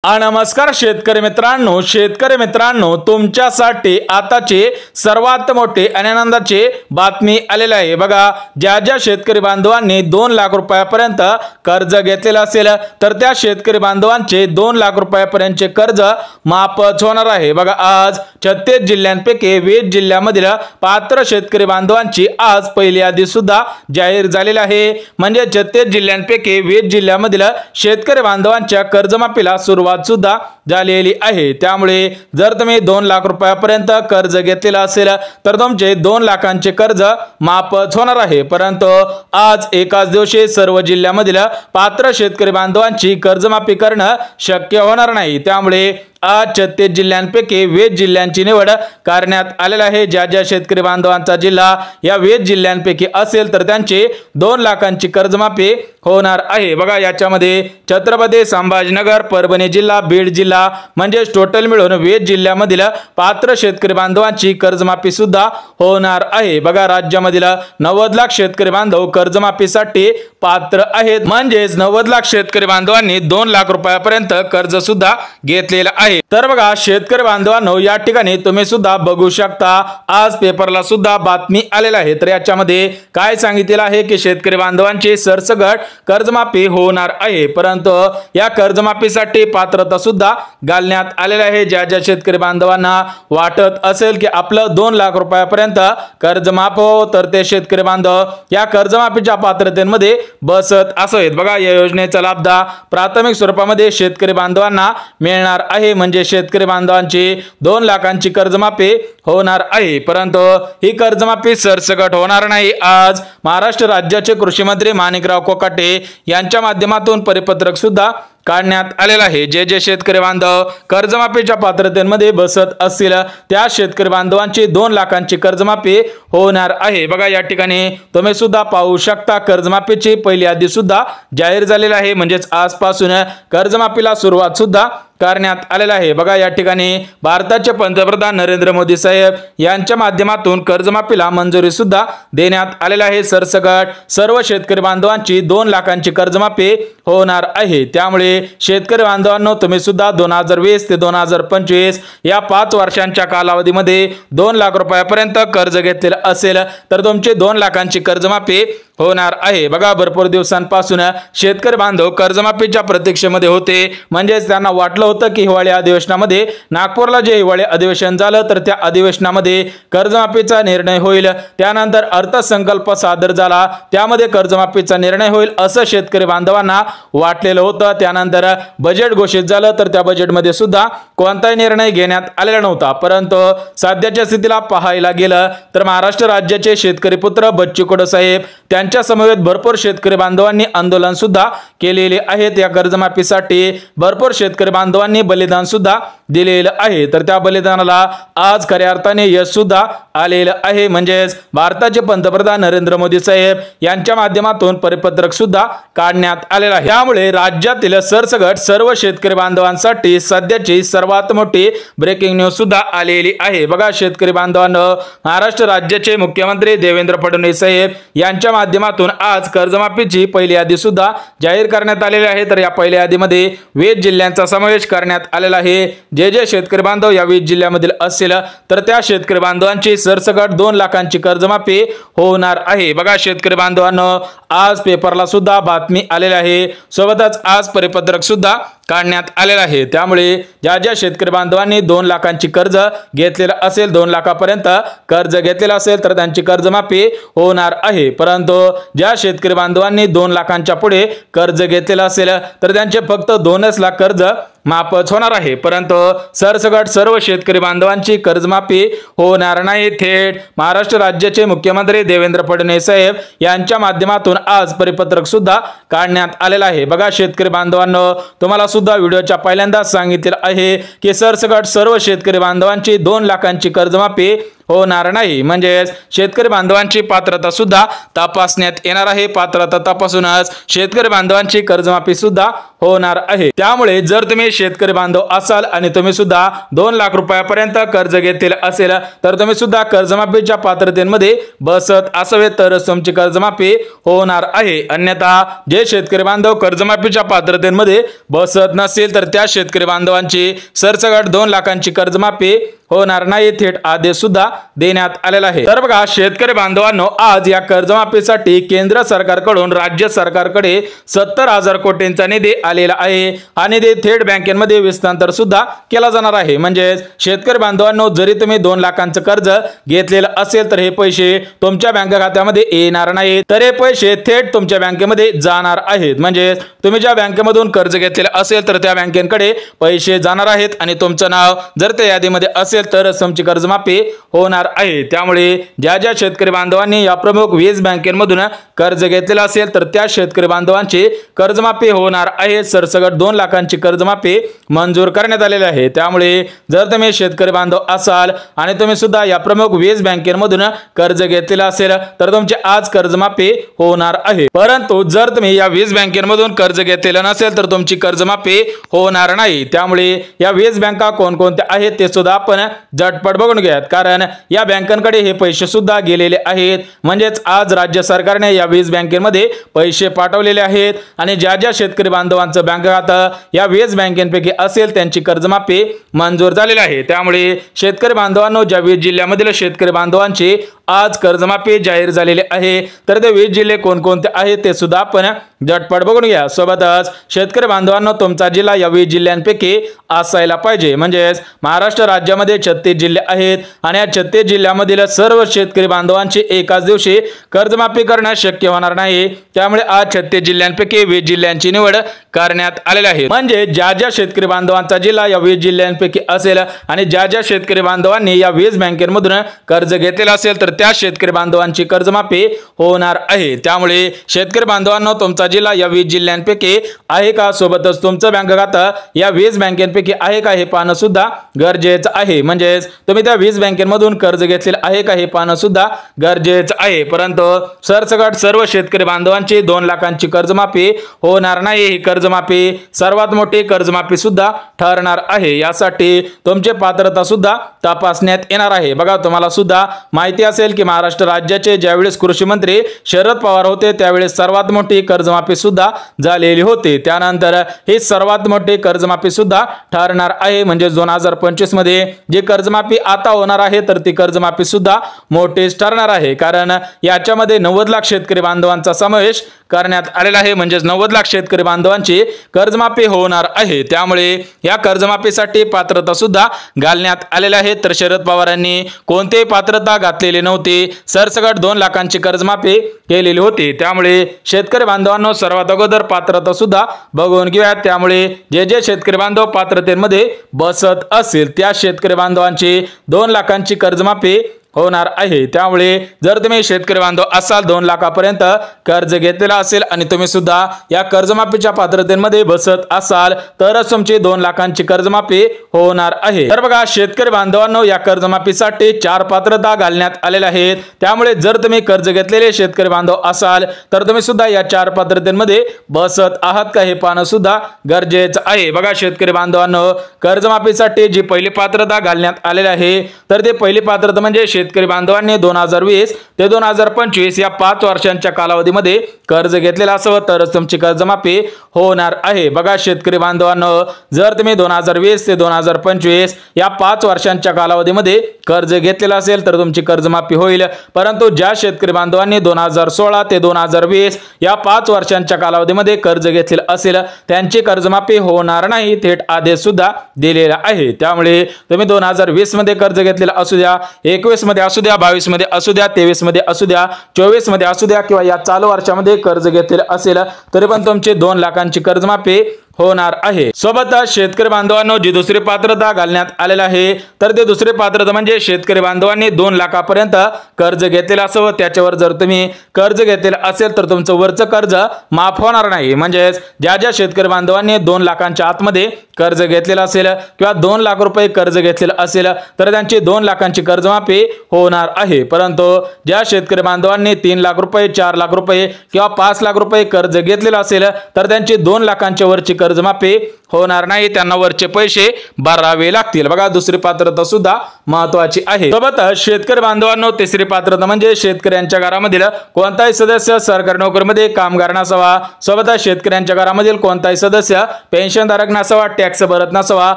नमस्कार शेतकरी मित्रांनो तुमच्यासाठी आताचे सर्वात मोठे आणि आनंदाचे बातमी आलेले आहे। बघा, ज्या शेतकरी बांधवांनी 2 लाख रुपयापर्यंत कर्ज घेतलेले असेल तर त्या शेतकरी बांधवांचे 2 लाख रुपयापर्यंतचे कर्ज माफच होणार आहे। बघा, आज 36 जिल्ह्यांपैकी 20 जिल्ह्यांमधील पात्र शेतकरी बांधवांची आज पहिली यादी सुद्धा जाहीर झालेली आहे। म्हणजे 36 जिल्ह्यांपैकी 20 जिल्ह्यांमधील शेतकरी बांधवांच्या कर्जमाफीला सुरुवात सुद्धा झालेली आहे। त्यामुळे जर तुम्ही 2 लाख रुपयापर्यंत कर्ज घेतलेले असेल तर तुमचे 2 लाखांचे कर्ज माफच होणार आहे। परंतु आज एकाच दिवशी सर्व जिल्ह्यांमधील पात्र शेतकरी बांधवांची कर्जमाफी करणं शक्य होणार नाही। त्यामुळे आज 36 जिल्ह्यांपैकी 20 जिल्ह्यांची निवड करण्यात आलेली आहे। ज्या शेतकरी बांधवांचा जिल्हा या 20 जिल्ह्यांपैकी असेल तर त्यांची 2 लाखांची कर्जमाफी होणार आहे। बघा, याच्यामध्ये छत्रपती संभाजीनगर, परभणी जिल्हा, बीड जिल्हा म्हणजे टोटल मिळून 20 जिल्ह्यांमधील पात्र शेतकरी बांधवांची कर्जमाफी सुद्धा होणार आहे। बघा, राज्यामधील 90 लाख शेतकरी बांधव कर्जमाफीसाठी पात्र आहेत। म्हणजेच 90 लाख शेतकरी बांधवांनी 2 लाख रुपयापर्यंत कर्ज सुद्धा घेतलेलं आहे। तर बघा शेतकरी बांधवांनो, या ठिकाणी तुम्ही सुद्धा बघू शकता, आज पेपरला सुद्धा बातमी आलेली आहे। तर याच्यामध्ये काय सांगितलेलं आहे की शेतकरी बांधवांची सरसकट कर्जमाफी होणार आहे। परंतु या कर्जमाफीसाठी पात्रता सुद्धा घालण्यात आलेली आहे। ज्या शेतकरी बांधवांना वाटत असेल की आपलं 2 लाख रुपयापर्यंत कर्ज माफ हो तर ते शेतकरी बांधव या कर्जमाफीच्या पात्रतेमध्ये बसत आहेत। बघा, या योजनेचा लाभ प्राथमिक स्वरूपामध्ये शेतकरी बांधवांना मिळणार आहे। म्हणजे शेतकरी बांधवांची 2 लाखांची कर्जमाफी होणार आहे। परंतु ही कर्जमाफी सरसकट होणार नाही। आज महाराष्ट्र राज्याचे कृषी मंत्री माणिकराव कोकाटे यांच्या माध्यमातून परिपत्रक सुद्धा काढण्यात आलेला आहे। जे शेतकरी बांधव कर्जमाफीच्या पात्रतेमध्ये बसत असतील त्या शेतकरी बांधवांची 2 लाखांची कर्जमाफी होणार आहे। बघा, या ठिकाणी तुम्ही सुद्धा पाहू शकता, कर्जमाफीची पहिली यादी सुद्धा जाहीर झालेली आहे। म्हणजेच आजपासून कर्जमाफीला सुरुवात सुद्धा करण्यात आलेला आहे। बघा, या ठिकाणी भारताचे पंतप्रधान नरेंद्र मोदी साहेब यांच्या माध्यमातून कर्जमाफीला मंजुरी सुद्धा देण्यात आलेला आहे। सरसकट सर्व शेतकरी बांधवांची 2 लाखांची कर्जमाफी होणार आहे। त्यामुळे शेतकरी बांधवांनो, तुम्ही सुद्धा 2020 ते 2025 या 5 वर्षांच्या कालावधीमध्ये 2 लाख रुपयापर्यंत कर्ज घेतलेले असेल तर तुमची 2 लाखांची कर्जमाफी होणार आहे। बघा, भरपूर दिवसांपासून शेतकरी बांधव कर्जमाफीच्या प्रतीक्षेमध्ये होते। म्हणजेच त्यांना वाटलं होतं की हिवाळी अधिवेशनामध्ये नागपूरला जे हिवाळी अधिवेशन झालं तर त्या अधिवेशनामध्ये कर्जमाफीचा निर्णय होईल, त्यानंतर अर्थसंकल्प सादर झाला त्यामध्ये कर्जमाफीचा निर्णय होईल असं शेतकरी बांधवांना वाटलेलं होतं। त्यानंतर बजेट घोषित झालं तर त्या बजेटमध्ये सुद्धा कोणताही निर्णय घेण्यात आलेला नव्हता। परंतु सध्याच्या स्थितीला पाहायला गेलं तर महाराष्ट्र राज्याचे शेतकरी पुत्र बच्चू कडू साहेब त्यांच्या समवेत भरपूर शेतकरी बांधवांनी आंदोलन सुद्धा केलेले आहेत। या कर्जमाफीसाठी भरपूर शेतकरी बांधवांनी बलिदान सुद्धा दिलेलं आहे। तर त्या बलिदानाला आज खऱ्या अर्थाने यश सुद्धा आलेलं आहे। म्हणजेच भारताचे पंतप्रधान नरेंद्र मोदी साहेब यांच्या माध्यमातून परिपत्रक सुद्धा काढण्यात आलेलं आहे। त्यामुळे राज्यातील सरसकट सर्व शेतकरी बांधवांसाठी सध्याची सर्वात मोठी ब्रेकिंग न्यूज सुद्धा आलेली आहे। बघा, शेतकरी बांधवांनो, महाराष्ट्र राज्याचे मुख्यमंत्री देवेंद्र फडणवीस साहेब यांच्या माध्यमातून आज कर्जमाफीची पहिली यादी सुद्धा जाहीर करण्यात आलेली आहे। तर या पहिल्या यादीमध्ये 20 जिल्ह्यांचा समावेश करण्यात आलेला आहे। जे शेतकरी बांधव या 20 जिल्ह्यांमधील असतील तर त्या शेतकरी बांधवांची सरसकट 2 लाखांची कर्जमाफी होणार आहे। बघा, शेतकरी बांधवांनो, आज पेपरला सुद्धा बातमी आलेली आहे, सोबतच आज परिपत्रक सुद्धा काढण्यात आलेला आहे। त्यामुळे ज्या शेतकरी बांधवांनी 2 लाखांची कर्ज घेतलेलं असेल, 2 लाखापर्यंत कर्ज घेतलेलं असेल तर त्यांची कर्जमाफी होणार आहे। परंतु ज्या शेतकरी बांधवांनी 2 लाखांच्या पुढे कर्ज घेतलेलं असेल तर त्यांचे फक्त 2च लाख कर्ज माफच होणार आहे। परंतु सरसकट सर्व शेतकरी बांधवांची कर्जमाफी होणार नाही। थेट महाराष्ट्र राज्याचे मुख्यमंत्री देवेंद्र फडणवीस साहेब यांच्या माध्यमातून आज परिपत्रक सुद्धा काढण्यात आलेलं आहे। बघा, शेतकरी बांधवांनो, तुम्हाला सुद्धा व्हिडिओच्या पहिल्यांदाच सांगितलेलं आहे की सरसकट सर्व शेतकरी बांधवांची 2 लाखांची कर्जमाफी होणार नाही। म्हणजे शेतकरी बांधवांची पात्रता सुद्धा तपासण्यात येणार आहे। पात्रता तपासूनच शेतकरी बांधवांची कर्जमाफी सुद्धा होणार आहे। त्यामुळे जर तुम्ही शेतकरी बांधव असाल आणि तुम्ही सुद्धा 2 लाख रुपयापर्यंत कर्ज घेतलेले असेल तर तुम्ही सुद्धा कर्जमाफीच्या पात्रतेमध्ये बसत असावे तरच तुमची कर्जमाफी होणार आहे। अन्यथा जे शेतकरी बांधव कर्जमाफीच्या पात्रतेमध्ये बसत नसेल तर त्या शेतकरी बांधवांची सरसकट 2 लाखांची कर्जमाफी होणार नाही। थेट आदेश सुद्धा देण्यात आलेला आहे। तर बघा शेतकरी बांधवांनो, आज या कर्जमाफीसाठी केंद्र सरकारकडून राज्य सरकारकडे 70,000 कोटींचा निधी आलेला आहे आणि निधी थेट बँकेमध्ये हस्तांतर सुद्धा केला जाणार आहे। म्हणजे शेतकरी बांधवांनो, जरी तुम्ही 2 लाखांचं कर्ज घेतलेलं असेल तर हे पैसे तुमच्या बँक खात्यामध्ये येणार नाही, तर हे पैसे थेट तुमच्या बँकेमध्ये जाणार आहेत। म्हणजे तुम्ही ज्या बँकेमधून कर्ज घेतलेलं असेल तर त्या बँकेकडे पैसे जाणार आहेत आणि तुमचं नाव जर त्या यादीमध्ये असेल तर तुमची कर्जमाफी होणार आहे। त्यामुळे ज्या ज्या शेतकरी बांधवांनी या प्रमुख 20 बँकेमधून कर्ज घेतलेलं असेल तर त्या शेतकरी बांधवांची कर्जमाफी होणार आहे। सरसकट 2 लाखांची कर्जमाफी मंजूर करण्यात आलेली आहे। त्यामुळे जर तुम्ही शेतकरी बांधव असाल आणि तुम्ही सुद्धा या प्रमुख 20 बँकेमधून कर्ज घेतलेलं असेल तर तुमची आज कर्जमाफी होणार आहे। परंतु जर तुम्ही या 20 बँकेमधून कर्ज घेतलेलं नसेल तर तुमची कर्जमाफी होणार नाही। त्यामुळे या 20 बँका कोणकोणत्या आहेत ते सुद्धा आपण झटपट बघून घ्यात, कारण या बँकांकडे हे पैसे सुद्धा गेलेले आहेत। म्हणजेच आज राज्य सरकारने या 20 बँकेमध्ये पैसे पाठवलेले आहेत आणि ज्या ज्या शेतकरी बांधवांचं बँक खातं या 20 बँकेपैकी असेल त्यांची कर्जमाफी मंजूर झालेली आहे। त्यामुळे शेतकरी बांधवांनो, ज्या 20 जिल्ह्यामधील शेतकरी बांधवांची आज कर्जमाफी जाहीर झालेली आहे तर ते 20 जिल्हे कोणकोणते आहेत ते सुद्धा आपण झटपट बघून घ्या। सोबतच शेतकरी बांधवांनो, तुमचा जिल्हा या 20 जिल्ह्यांपैकी असायला पाहिजे। म्हणजे महाराष्ट्र राज्यामध्ये 36 जिल्हे आहेत आणि या 36 जिल्ह्यामधील सर्व शेतकरी बांधवांची एकाच दिवशी कर्जमाफी करणे शक्य होणार नाही। त्यामुळे आज 36 जिल्ह्यांपैकी 20 जिल्ह्यांची निवड करण्यात आलेली आहे। म्हणजे ज्या ज्या शेतकरी बांधवांचा जिल्हा या 20 जिल्ह्यांपैकी असेल आणि ज्या ज्या शेतकरी बांधवांनी या 20 बँकेमधून कर्ज घेतलेलं असेल तर त्या शेतकरी बांधवांची कर्जमाफी होणार आहे। त्यामुळे शेतकरी बांधवांनो, तुमचा जिल्हा या 20 जिल्ह्यांपैकी आहे का, सोबतच तुमचं बँक खातं या 20 बँकेपैकी आहे का हे पाहणं सुद्धा गरजेचं आहे। म्हणजे तुम्ही त्या 20 बँकेमधून कर्ज घेतलेलं आहे का हे पाहणं सुद्धा गरजेचं आहे। परंतु सरसकट सर्व शेतकरी बांधवांची 2 लाखांची कर्जमाफी होणार नाही। ही कर्जमाफी सर्वात मोठी कर्जमाफी सुद्धा ठरणार आहे। यासाठी तुमची पात्रता सुद्धा तपासण्यात येणार आहे। बघा, तुम्हाला सुद्धा माहिती असेल की महाराष्ट्र राज्याचे ज्यावेळेस कृषी मंत्री शरद पवार होते त्यावेळेस सर्वात मोठी कर्जमाफी सुद्धा झालेली होती। त्यानंतर ही सर्वात मोठी कर्जमाफी सुद्धा ठरणार आहे। म्हणजे 2025 मध्ये जी कर्जमाफी आता होणार आहे तर ती कर्जमाफी सुद्धा मोठीच ठरणार आहे, कारण याच्यामध्ये 90 लाख शेतकरी बांधवांचा समावेश करण्यात आलेला आहे। म्हणजे 90 लाख शेतकरी बांधवांची कर्जमाफी होणार आहे। त्यामुळे या कर्जमाफीसाठी पात्रता सुद्धा घालण्यात आलेल्या आहे। तर शरद पवारांनी कोणतीही पात्रता घातलेली नव्हती, सरसकट 2 लाखांची कर्जमाफी केलेली होती। त्यामुळे शेतकरी बांधवांनो, सर्वात अगोदर पात्रता सुद्धा बघून घेऊया। त्यामुळे जे जे शेतकरी बांधव पात्रतेमध्ये बसत असतील त्या शेतकरी बांधवांची 2 लाखांची कर्जमाफी होणार आहे। त्यामुळे जर तुम्ही शेतकरी बांधव असाल, 2 लाखापर्यंत कर्ज घेतलेला असेल आणि तुम्ही सुद्धा या कर्जमाफीच्या पात्रतेमध्ये बसत असाल तरच तुमची 2 लाखांची कर्जमाफी होणार आहे। तर बघा शेतकरी बांधवांनो, या कर्जमाफीसाठी 4 पात्रता घालण्यात आलेल्या आहेत। त्यामुळे जर तुम्ही कर्ज घेतलेले शेतकरी बांधव असाल तर तुम्ही सुद्धा या 4 पात्रतेमध्ये बसत आहात का हे पाहणं सुद्धा गरजेचं आहे। बघा शेतकरी बांधवांनो, कर्जमाफीसाठी जी पहिली पात्रता घालण्यात आलेली आहे तर ते पहिली पात्रता म्हणजे शेतकरी बांधवांनी 2020 ते 2025 या 5 वर्षांच्या कालावधीमध्ये कर्ज घेतलेलं असावं तरच तुमची कर्जमाफी होणार आहे। बघा शेतकरी बांधवांनो, जर तुम्ही 2020 ते 2025 या 5 वर्षांच्या कालावधीमध्ये कर्ज घेतलेलं असेल तर तुमची कर्जमाफी होईल। परंतु ज्या शेतकरी बांधवांनी 2016 ते 2020 या 5 वर्षांच्या कालावधीमध्ये कर्ज घेतलेलं असेल त्यांची कर्जमाफी होणार नाही। थेट आदेश सुद्धा दिलेला आहे। त्यामुळे तुम्ही 2020 मध्ये कर्ज घेतलेलं असू द्या, 21 मध्ये असू द्या, 22 मध्ये असू द्या, 23 मध्ये असू द्या, 24 मध्ये असू द्या किंवा या चालू वर्षामध्ये कर्ज घेतलेलं असेल तरी पण तुमची 2 लाखांची कर्जमाफी होणार आहे। सोबतच शेतकरी बांधवांनो जी दुसरी पात्रता घालण्यात आलेला आहे तर ते दुसरी पात्रता म्हणजे शेतकरी बांधवांनी 2 लाखापर्यंत कर्ज घेतलेलं असावं। त्याच्यावर जर तुम्ही कर्ज घेतलेलं असेल तर तुमचं वरचं कर्ज माफ होणार नाही। म्हणजे ज्या शेतकरी बांधवांनी 2 लाखांच्या आतमध्ये कर्ज घेतलेलं असेल किंवा 2 लाख रुपये कर्ज घेतलेलं असेल तर त्यांची 2 लाखांची कर्जमाफी होणार आहे। परंतु ज्या शेतकरी बांधवांनी 3 लाख रुपये 4 लाख रुपये किंवा 5 लाख रुपये कर्ज घेतलेलं असेल तर त्यांची 2 लाखांच्या वरची कर्जमाफी होणार नाही, त्यांना वरचे पैसे भरावे लागतील। बघा दुसरी पात्रता सुद्धा महत्त्वाची आहे। सोबतच शेतकरी बांधवांनो तिसरी पात्रता म्हणजे शेतकऱ्यांच्या घरामधील कोणताही सदस्य सरकारी नोकरीमध्ये कामगार नसावा। सोबतच शेतकऱ्यांच्या घरामधील कोणताही सदस्य पेन्शनधारक नसावा, टॅक्स भरत नसावा,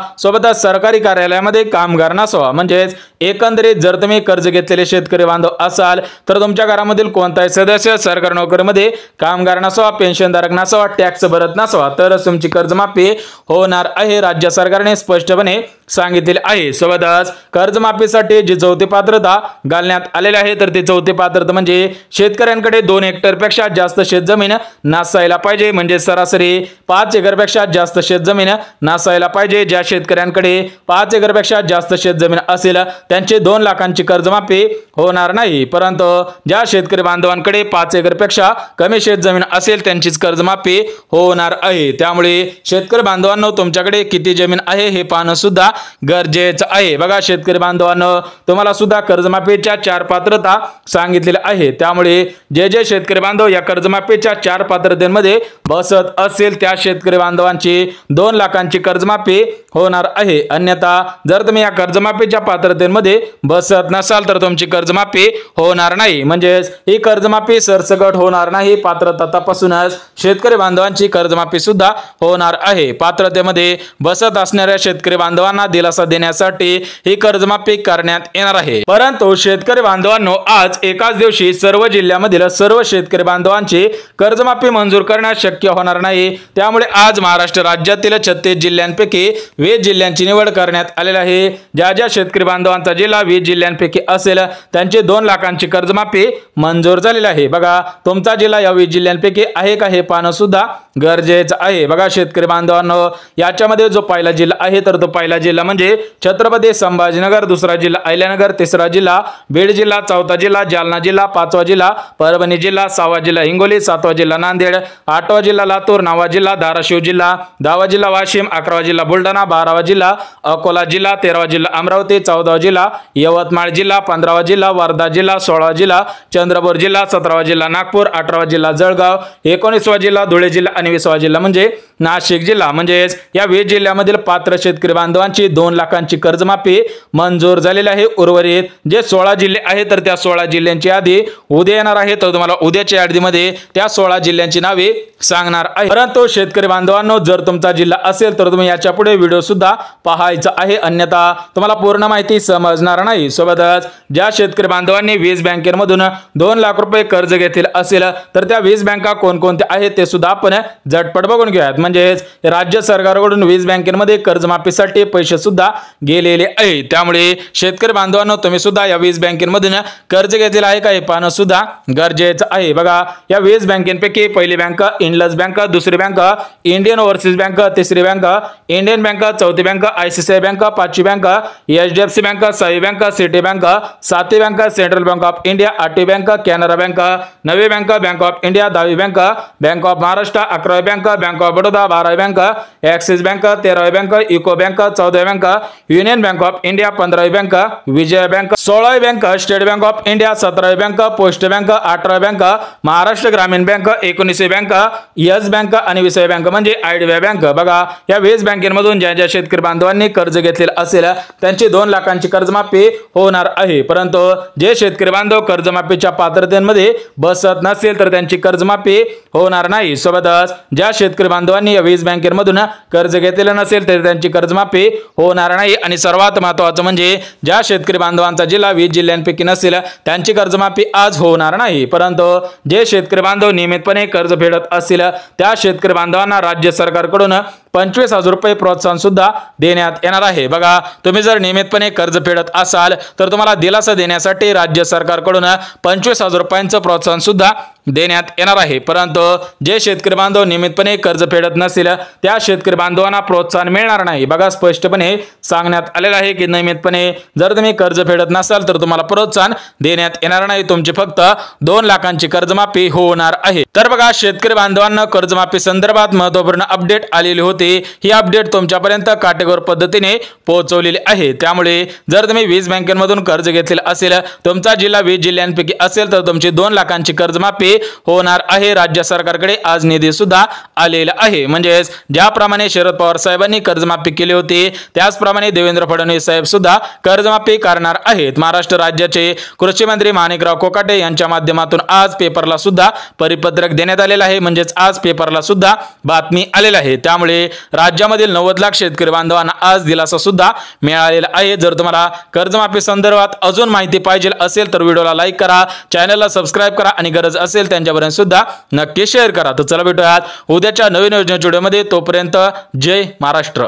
सोबतच सरकारी कार्यालयामध्ये कामगार नसावा। म्हणजे एकंदरीत जर तुम्ही कर्ज घेतलेले शेतकरी बांधव असाल तर तुमच्या घरामधील कोणताही सदस्य सरकारी नोकरीमध्ये कामगार नसावा, पेन्शनधारक नसावा, टॅक्स भरत नसावा तरच तुमची कर्जमाफी होणार आहे, राज्य सरकारने स्पष्टपणे सांगितलेले आहे। सोबतच कर्जमाफीसाठी जी चौथी पात्रता घालण्यात आलेली आहे तर ती चौथी पात्रता म्हणजे शेतकऱ्यांकडे 2 हेक्टरपेक्षा जास्त शेतजमीन नसायला पाहिजे। म्हणजे सरासरी 5 एकरपेक्षा जास्त शेतजमीन नसायला पाहिजे। ज्या शेतकऱ्यांकडे 5 एकरपेक्षा जास्त शेतजमीन असेल त्यांची 2 लाखांची कर्जमाफी होणार नाही। परंतु ज्या शेतकरी बांधवांकडे 5 एकरपेक्षा कमी शेतजमीन असेल त्यांचीच कर्जमाफी होणार आहे। त्यामुळे शेतकरी बांधवांनो तुमच्याकडे किती जमीन आहे हे पाहणं सुद्धा गरजेचं आहे। बघा शेतकरी बांधवांनो तुम्हाला सुद्धा कर्जमाफीच्या 4 पात्रता सांगितलेल्या आहे। त्यामुळे जे शेतकरी बांधव या कर्जमाफीच्या 4 पात्रतेमध्ये बसत असेल त्या शेतकरी बांधवांची 2 लाखांची कर्जमाफी होणार आहे। अन्यथा जर तुम्ही या कर्जमाफीच्या पात्रतेमध्ये बसत नसाल तर तुमची कर्जमाफी होणार नाही। म्हणजे ही कर्जमाफी सरसकट होणार नाही, पात्रता तपासूनच शेतकरी बांधवांची कर्जमाफी सुद्धा होणार आहे। पात्रतेमध्ये बसत असणाऱ्या शेतकरी बांधवांना दिलासा देण्यासाठी ही कर्जमाफी करण्यात येणार आहे। परंतु शेतकरी बांधवांनो आज एकाच दिवशी सर्व जिल्ह्यामधील सर्व शेतकरी बांधवांची कर्जमाफी मंजूर करणे शक्य होणार नाही। त्यामुळे आज महाराष्ट्र राज्यातील 36 जिल्ह्यांपैकी 20 जिल्ह्यांची निवड करण्यात आलेली आहे। ज्या शेतकरी बांधवांचा जिल्हा 20 जिल्ह्यांपैकी असेल त्यांची 2 लाखांची कर्जमाफी मंजूर झालेली आहे। बघा तुमचा जिल्हा या 20 जिल्ह्यांपैकी आहे का हे पाहणं सुद्धा गरजेचं आहे। बघा शेतकरी बांधवांनो याच्यामध्ये जो पहिला जिल्हा आहे तर तो पहिला जिल्हा म्हणजे छत्रपती संभाजीनगर, दुसरा जिल्हा अहिल्यानगर, तिसरा जिल्हा बीड जिल्हा, चौथा जिल्हा जालना जिल्हा, 5वा जिल्हा परभणी जिल्हा, 6वा जिल्हा हिंगोली, 7वा जिल्हा नांदेड, 8वा जिल्हा लातूर, 9वा जिल्हा धाराशिव जिल्हा, 10वा जिल्हा वाशिम, 11वा जिल्हा बुलढाणा, 12वा जिल्हा अकोला जिल्हा, 13वा जिल्हा अमरावती, 14वा जिल्हा यवतमाळ जिल्हा, 15वा जिल्हा वर्धा जिल्हा, 16वा जिल्हा चंद्रपूर जिल्हा, 17वा जिल्हा नागपूर, 18वा जिल्हा जळगाव, 19वा जिल्हा धुळे जिल्हा आणि 20वा जिल्हा म्हणजे नाशिक जिल्हा। म्हणजे या 20 जिल्ह्यामधील पात्र शेतकरी बांधवांची 2 लाखांची कर्जमाफी मंजूर झालेली आहे। उर्वरित जे 16 जिल्हे आहेत तर त्या 16 जिल्ह्यांची यादी उद्या येणार आहे, तर तुम्हाला उद्याच्या यादीमध्ये त्या 16 जिल्ह्यांची नावे सांगणार आहे। परंतु शेतकरी बांधवांनो जर तुमचा जिल्हा असेल तर तुम्ही याच्या पुढे व्हिडिओ सुद्धा पाहायचा आहे, अन्यथा तुम्हाला पूर्ण माहिती समजणार नाही। सोबतच ज्या शेतकरी बांधवांनी 20 बँकेमधून 2 लाख रुपये कर्ज घेतलेले असेल तर त्या 20 बँका कोणकोणत्या आहेत ते सुद्धा आपण झटपट बघून घेऊयात। म्हणजे राज्य सरकारकडून 20 बँकेमध्ये कर्जमाफीसाठी पैसे सुद्धा गेलेले आहेत। त्यामुळे शेतकरी बांधवांनो तुम्ही सुद्धा या 20 बँकेमधून कर्ज घेतलेले आहे का हे पाहणं सुद्धा गरजेचं आहे। बघा या 20 बँकेपैकी पहिली बँक इंडस बँक, दुसरी बँक इंडियन ओव्हरसीज बँक, तिसरी बँक इंडियन बँक, चौथी बँक आयसीआयसीआय बँक, 5वी बँक एचडीएफसी बँक, 6वी बँक सिटी बँक, 7वी bank Central Bank of India, 8वी बँक कॅनरा बँक, 9वी बँक बँक ऑफ इंडिया, 10वी बँक बँक ऑफ महाराष्ट्र, 11वी बँक बँक ऑफ बडोदा, 12वी बँक ॲक्सिस बँक, 13वी बँक युको बँक, 14वी bank Union Bank of India, 15वी bank विजय bank, 16वी bank State Bank of India, 17वी बँक पोस्ट बँक, 18वी bank Maharashtra Gramin bank, 19वी बँक यस बँक आणि 20वी बँक म्हणजे आयडीबीआय बँक। बघा या 20 बँकेमधून ज्या शेतकरी बांधवांनी कर्ज घेतलेले असेल त्यांची 2 लाखांची कर्जमाफी होणार आहे। परंतु जे शेतकरी बांधव कर्जमाफीच्या पात्रतेमध्ये बसत नसेल तर त्यांची कर्जमाफी होणार नाही। सोबतच ज्या शेतकरी बांधवांनी या 20 बँकेमधून कर्ज घेतलेलं नसेल तर त्यांची कर्जमाफी होणार नाही। आणि सर्वात महत्त्वाचं म्हणजे ज्या शेतकरी बांधवांचा जिल्हा 20 जिल्ह्यांपैकी नसेल त्यांची कर्जमाफी आज होणार नाही। परंतु जे शेतकरी बांधव नियमितपणे कर्ज फेडत असतील त्या शेतकरी बांधवांना राज्य सरकारकडून 25,000 रुपये प्रोत्साहन सुद्धा देण्यात येणार आहे। बघा, तुम्ही जर नियमितपणे कर्ज फेडत असाल तर तुम्हाला दिलासा देण्यासाठी राज्य सरकारकडून 25,000 रुपयांचं प्रोत्साहन सुद्धा देण्यात येणार आहे। परंतु जे शेतकरी बांधव नियमितपणे कर्ज फेडत नसतील त्या शेतकरी बांधवांना प्रोत्साहन मिळणार नाही। बघा, स्पष्टपणे सांगण्यात आलेलं आहे की नियमितपणे जर तुम्ही कर्ज फेडत नसाल तर तुम्हाला प्रोत्साहन देण्यात येणार नाही, तुमची फक्त 2 लाखांची कर्जमाफी होणार आहे। तर बघा, शेतकरी बांधवांना कर्जमाफी संदर्भात महत्त्वपूर्ण अपडेट आलेली होती। ही अपडेट तुमच्यापर्यंत काटेकोर पद्धतीने पोहोचवलेली आहे। त्यामुळे जर तुम्ही वीज बँकेमधून कर्ज घेतलेलं असेल, तुमचा जिल्हा 20 जिल्ह्यांपैकी असेल तर तुमची 2 लाखांची कर्जमाफी होणार आहे। राज्य सरकारकडे आज निधी सुद्धा आलेला आहे। म्हणजेच ज्याप्रमाणे शरद पवार साहेबांनी कर्जमाफी केली होती त्याचप्रमाणे देवेंद्र फडणवीस साहेब सुद्धा कर्जमाफी करणार आहेत। महाराष्ट्र राज्याचे कृषी मंत्री माणिकराव कोकाटे यांच्या माध्यमातून आज पेपरला सुद्धा परिपत्रक देण्यात आलेलं आहे। म्हणजेच आज पेपरला सुद्धा बातमी आलेली आहे। त्यामुळे राज्यामधील 90 लाख शेतकरी बांधवांना आज दिलासा सुद्धा मिळालेला आहे। जर तुम्हाला कर्जमाफी संदर्भात अजून माहिती पाहिजे असेल तर व्हिडिओला लाईक करा, चॅनलला सबस्क्राइब करा आणि गरज असेल त्यांच्यापर्यंत सुद्धा नक्की शेअर करा। तर चला भेटूयात उद्याच्या नवीन योजनेच्या व्हिडिओमध्ये। तोपर्यंत जय महाराष्ट्र।